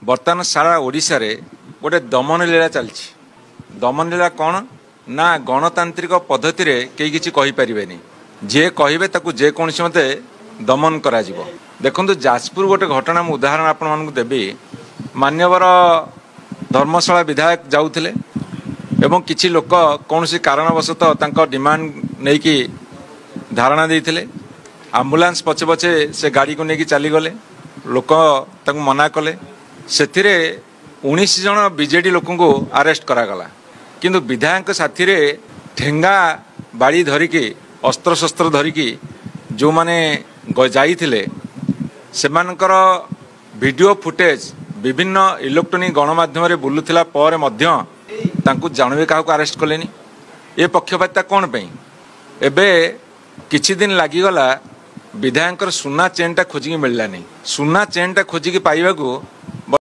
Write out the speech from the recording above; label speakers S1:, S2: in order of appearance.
S1: बर्तमान सारा ओडिशा रे गोटे दमन लीला चलछि। दमन लीला कौन ना गणतांत्रिक पद्धति रे कई किछि कहि परिबेनी, जे कहिबे ताकू जे कोनसी मते दमन करा जिवो। देखंतु जाजपुर गोटे घटना मु उदाहरण आपण मानकु देबी। मान्यवर धर्मशाला विधायक जाउथिले एवं किछि लोक कोनसी कारणवशतः तांको डिमांड नै कि धारणा देइथिले। एम्बुलेंस पछे पछे से गाड़ी को लेकिन चली गले, लोक तांको मना कले। सेथिरे 19 जन बीजेडी लोक को अरेस्ट करागला, किंतु विधायक साथी रे ठेंगा बाड़ी धरिकी अस्त्र शस्त्र धरिकी जो माने जाइथिले सेमानकर वीडियो फुटेज विभिन्न इलेक्ट्रोनिक गणमाध्यम रे बुलुथिला पर मध्य तांको जानवे काहको अरेस्ट कलेनी। ए पक्षपातिता कोन पई? एबे किछि दिन लागिगला विधायकर सुना चेनटा खोजिकी मिलला नहीं। सुना चेनटा खोजिकी पाइबाकू